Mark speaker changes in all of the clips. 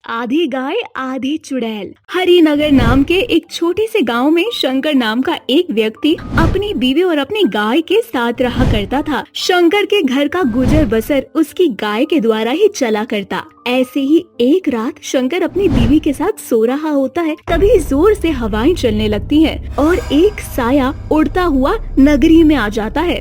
Speaker 1: आधी गाय आधी चुड़ैल। हरिनगर नाम के एक छोटे से गांव में शंकर नाम का एक व्यक्ति अपनी बीवी और अपनी गाय के साथ रहा करता था। शंकर के घर का गुजर बसर उसकी गाय के द्वारा ही चला करता। ऐसे ही एक रात शंकर अपनी बीवी के साथ सो रहा होता है, तभी जोर से हवाएं चलने लगती हैं और एक साया उड़ता हुआ नगरी में आ जाता है।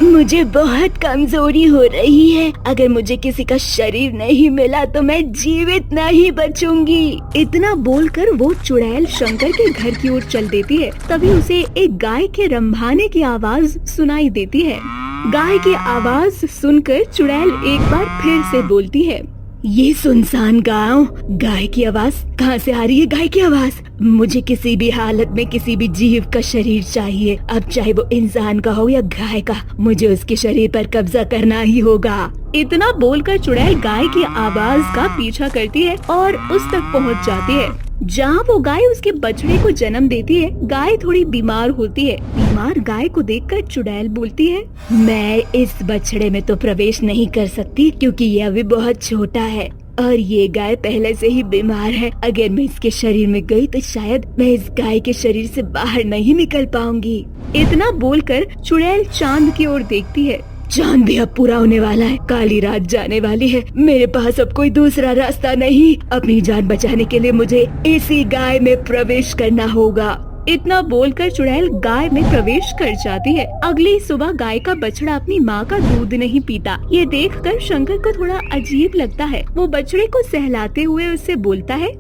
Speaker 1: मुझे बहुत कमजोरी हो रही है, अगर मुझे किसी का शरीर नहीं मिला तो मैं जीवित नहीं बचूंगी। इतना बोलकर वो चुड़ैल शंकर के घर की ओर चल देती है। तभी उसे एक गाय के रंभाने की आवाज सुनाई देती है। गाय की आवाज सुनकर चुड़ैल एक बार फिर से बोलती है, ये सुनसान गांव, गाय की आवाज कहाँ से आ रही है? गाय की आवाज। मुझे किसी भी हालत में किसी भी जीव का शरीर चाहिए, अब चाहे वो इंसान का हो या गाय का, मुझे उसके शरीर पर कब्जा करना ही होगा। इतना बोलकर चुड़ैल गाय की आवाज का पीछा करती है और उस तक पहुंच जाती है जहाँ वो गाय उसके बछड़े को जन्म देती है। गाय थोड़ी बीमार होती है। बीमार गाय को देखकर चुड़ैल बोलती है, मैं इस बछड़े में तो प्रवेश नहीं कर सकती क्योंकि ये अभी बहुत छोटा है और ये गाय पहले से ही बीमार है। अगर मैं इसके शरीर में गई तो शायद मैं इस गाय के शरीर से बाहर नहीं निकल पाऊंगी। इतना बोलकर चुड़ैल चांद की ओर देखती है। चांद भी अब पूरा होने वाला है, काली रात जाने वाली है, मेरे पास अब कोई दूसरा रास्ता नहीं। अपनी जान बचाने के लिए मुझे इसी गाय में प्रवेश करना होगा। इतना बोलकर चुड़ैल गाय में प्रवेश कर जाती है। अगली सुबह गाय का बछड़ा अपनी माँ का दूध नहीं पीता। ये देखकर शंकर को थोड़ा अजीब लगता है। वो बछड़े को सहलाते हुए उससे बोलता है,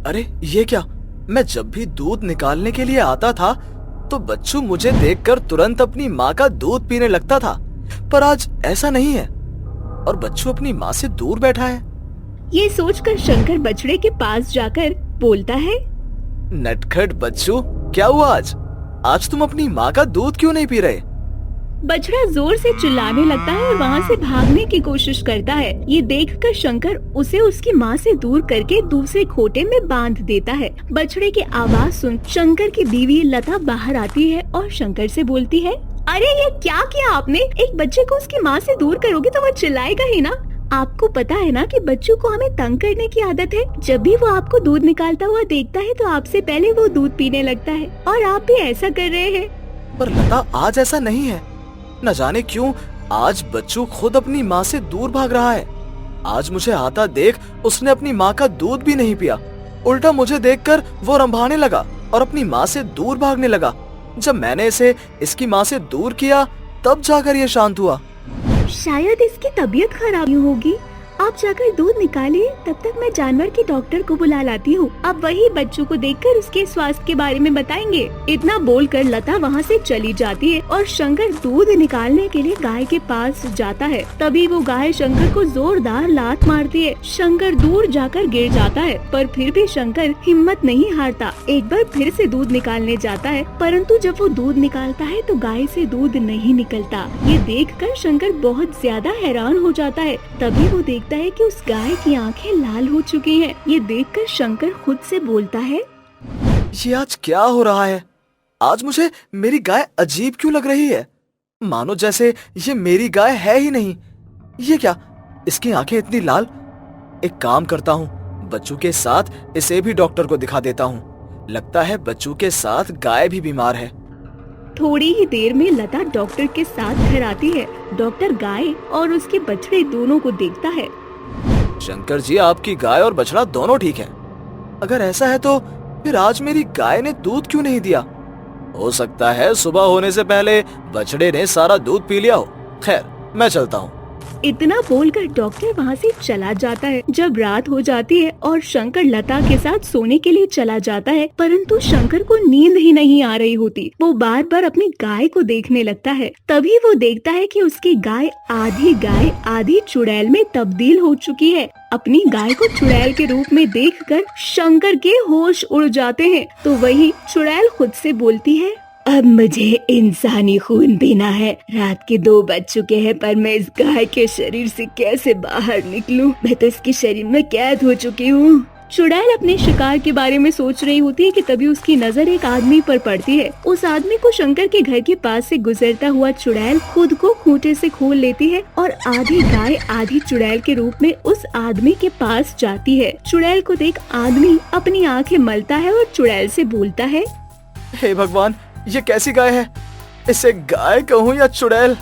Speaker 2: अरे ये क्या, मैं जब भी दूध निकालने के लिए आता था तो बच्चू मुझे देखकर तुरंत अपनी माँ का दूध पीने लगता था, पर आज ऐसा नहीं है और बच्चू अपनी माँ से दूर बैठा है।
Speaker 1: ये सोचकर शंकर बछड़े के पास जाकर बोलता है,
Speaker 2: नटखट बच्चू, क्या हुआ आज तुम अपनी माँ का दूध क्यों नहीं पी रहे?
Speaker 1: बछड़ा जोर से चिल्लाने लगता है और वहाँ से भागने की कोशिश करता है। ये देखकर शंकर उसे उसकी माँ से दूर करके दूसरे खोटे में बांध देता है। बछड़े की आवाज सुन शंकर की बीवी लता बाहर आती है और शंकर से बोलती है, अरे ये क्या किया आपने? एक बच्चे को उसकी माँ से दूर करोगे तो वो चिल्लाएगा ही ना। आपको पता है ना कि बच्चों को हमें तंग करने की आदत है। जब भी वो आपको दूध निकालता हुआ देखता है तो आपसे पहले वो दूध पीने लगता है और आप भी ऐसा कर रहे हैं।
Speaker 2: पर लता, आज ऐसा नहीं है। न जाने क्यों आज बच्चू खुद अपनी माँ से दूर भाग रहा है। आज मुझे आता देख उसने अपनी माँ का दूध भी नहीं पिया, उल्टा मुझे देखकर वो रंभाने लगा और अपनी माँ से दूर भागने लगा। जब मैंने इसे इसकी माँ से दूर किया तब जाकर ये शांत हुआ।
Speaker 1: शायद इसकी तबीयत खराब होगी। आप जाकर दूध निकालिए, तब तक मैं जानवर के डॉक्टर को बुला लाती हूँ। अब वही बच्चों को देखकर उसके स्वास्थ्य के बारे में बताएंगे। इतना बोलकर लता वहाँ से चली जाती है और शंकर दूध निकालने के लिए गाय के पास जाता है। तभी वो गाय शंकर को जोरदार लात मारती है। शंकर दूर जाकर गिर जाता है, पर फिर भी शंकर हिम्मत नहीं हारता। एक बार फिर से दूध निकालने जाता है, परंतु जब वो दूध निकालता है तो गाय से दूध नहीं निकलता। ये देखकर शंकर बहुत ज्यादा हैरान हो जाता है। तभी वो देखता है कि उस गाय की आंखें लाल हो चुकी हैं। ये देखकर शंकर खुद से बोलता है,
Speaker 2: ये आज क्या हो रहा है? आज मुझे मेरी गाय अजीब क्यों लग रही है, मानो जैसे ये मेरी गाय है ही नहीं। ये क्या, इसकी आंखें इतनी लाल? एक काम करता हूँ, बच्चू के साथ इसे भी डॉक्टर को दिखा देता हूँ। लगता है बच्चू के साथ गाय भी बीमार है।
Speaker 1: थोड़ी ही देर में लता डॉक्टर के साथ घर आती है। डॉक्टर गाय और उसके बछड़े दोनों को देखता है।
Speaker 2: शंकर जी, आपकी गाय और बछड़ा दोनों ठीक है। अगर ऐसा है तो फिर आज मेरी गाय ने दूध क्यों नहीं दिया? हो सकता है सुबह होने से पहले बछड़े ने सारा दूध पी लिया हो। खैर, मैं चलता हूँ।
Speaker 1: इतना बोलकर डॉक्टर वहाँ से चला जाता है। जब रात हो जाती है और शंकर लता के साथ सोने के लिए चला जाता है, परंतु शंकर को नींद ही नहीं आ रही होती। वो बार बार अपनी गाय को देखने लगता है। तभी वो देखता है कि उसकी गाय आधी चुड़ैल में तब्दील हो चुकी है। अपनी गाय को चुड़ैल के रूप में देखकर शंकर के होश उड़ जाते हैं। तो वही चुड़ैल खुद से बोलती है, अब मुझे इंसानी खून पीना है। रात के 2 बज चुके हैं, पर मैं इस गाय के शरीर से कैसे बाहर निकलूं? मैं तो इसके शरीर में कैद हो चुकी हूँ। चुड़ैल अपने शिकार के बारे में सोच रही होती है कि तभी उसकी नजर एक आदमी पर पड़ती है। उस आदमी को शंकर के घर के पास से गुजरता हुआ चुड़ैल खुद को खूंटे से खोल लेती है और आधी गाय आधी चुड़ैल के रूप में उस आदमी के पास जाती है। चुड़ैल को देख आदमी अपनी आंखें मलता है और चुड़ैल से बोलता है,
Speaker 2: हे भगवान, ये कैसी गाय है? इसे गाय कहूँ या चुड़ैल?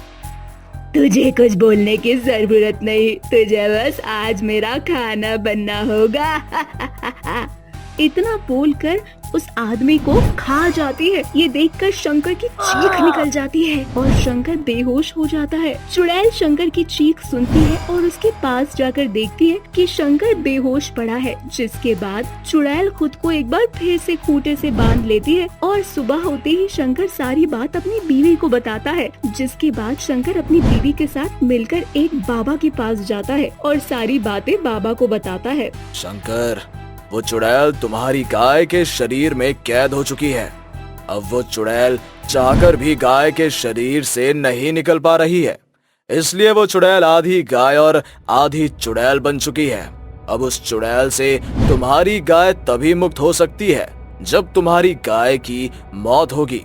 Speaker 1: तुझे कुछ बोलने की जरूरत नहीं, तुझे बस आज मेरा खाना बनना होगा। इतना बोलकर उस आदमी को खा जाती है। ये देखकर शंकर की चीख निकल जाती है और शंकर बेहोश हो जाता है। चुड़ैल शंकर की चीख सुनती है और उसके पास जाकर देखती है कि शंकर बेहोश पड़ा है, जिसके बाद चुड़ैल खुद को एक बार फिर से खूंटे से बांध लेती है और सुबह होते ही शंकर सारी बात अपनी बीवी को बताता है, जिसके बाद शंकर अपनी बीवी के साथ मिलकर एक बाबा के पास जाता है और सारी बातें बाबा को बताता है।
Speaker 2: शंकर, वो चुड़ैल तुम्हारी गाय के शरीर में कैद हो चुकी है। अब वो चुड़ैल चाहकर भी गाय के शरीर से नहीं निकल पा रही है, इसलिए वो चुड़ैल आधी गाय और आधी चुड़ैल बन चुकी है। अब उस चुड़ैल से तुम्हारी गाय तभी मुक्त हो सकती है जब तुम्हारी गाय की मौत होगी।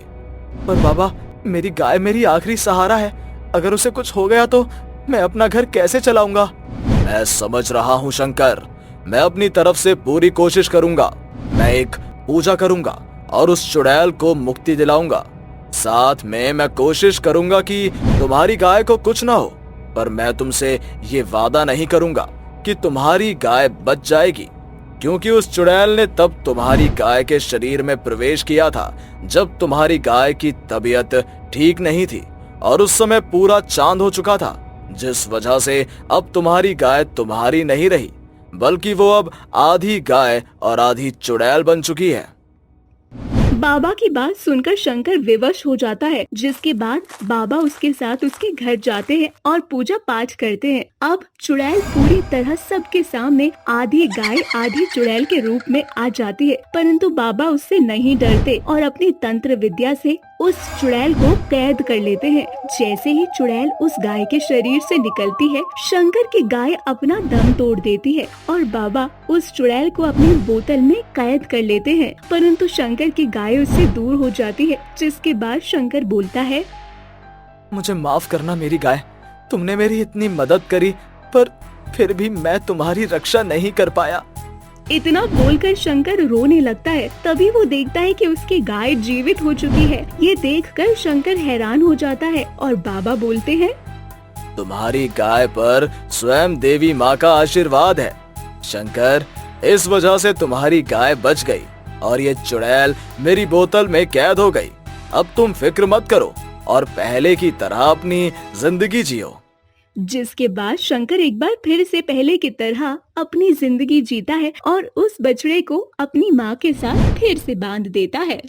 Speaker 2: पर बाबा, मेरी गाय मेरी आखिरी सहारा है। अगर उसे कुछ हो गया तो मैं अपना घर कैसे चलाऊंगा? मैं समझ रहा हूँ शंकर, मैं अपनी तरफ से पूरी कोशिश करूंगा। मैं एक पूजा करूंगा और उस चुड़ैल को मुक्ति दिलाऊंगा। साथ में मैं कोशिश करूंगा कि तुम्हारी गाय को कुछ ना हो, पर मैं तुमसे ये वादा नहीं करूंगा कि तुम्हारी गाय बच जाएगी, क्योंकि उस चुड़ैल ने तब तुम्हारी गाय के शरीर में प्रवेश किया था जब तुम्हारी गाय की तबीयत ठीक नहीं थी और उस समय पूरा चांद हो चुका था, जिस वजह से अब तुम्हारी गाय तुम्हारी नहीं रही, बल्कि वो अब आधी गाय और आधी चुड़ैल बन चुकी है।
Speaker 1: बाबा की बात सुनकर शंकर विवश हो जाता है, जिसके बाद बाबा उसके साथ उसके घर जाते हैं और पूजा पाठ करते हैं। अब चुड़ैल पूरी तरह सबके सामने आधी गाय आधी चुड़ैल के रूप में आ जाती है, परंतु बाबा उससे नहीं डरते और अपनी तंत्र विद्या से उस चुड़ैल को कैद कर लेते हैं। जैसे ही चुड़ैल उस गाय के शरीर से निकलती है, शंकर की गाय अपना दम तोड़ देती है और बाबा उस चुड़ैल को अपनी बोतल में कैद कर लेते हैं, परंतु शंकर की गाय उससे दूर हो जाती है, जिसके बाद शंकर बोलता है,
Speaker 2: मुझे माफ करना मेरी गाय, तुमने मेरी इतनी मदद करी, पर फिर भी मैं तुम्हारी रक्षा नहीं कर पाया।
Speaker 1: इतना बोलकर शंकर रोने लगता है। तभी वो देखता है कि उसकी गाय जीवित हो चुकी है। ये देखकर शंकर हैरान हो जाता है और बाबा बोलते हैं,
Speaker 2: तुम्हारी गाय पर स्वयं देवी माँ का आशीर्वाद है शंकर, इस वजह से तुम्हारी गाय बच गई और ये चुड़ैल मेरी बोतल में कैद हो गई। अब तुम फिक्र मत करो और पहले की तरह अपनी जिंदगी जियो।
Speaker 1: जिसके बाद शंकर एक बार फिर से पहले की तरह अपनी जिंदगी जीता है और उस बछड़े को अपनी माँ के साथ फिर से बांध देता है।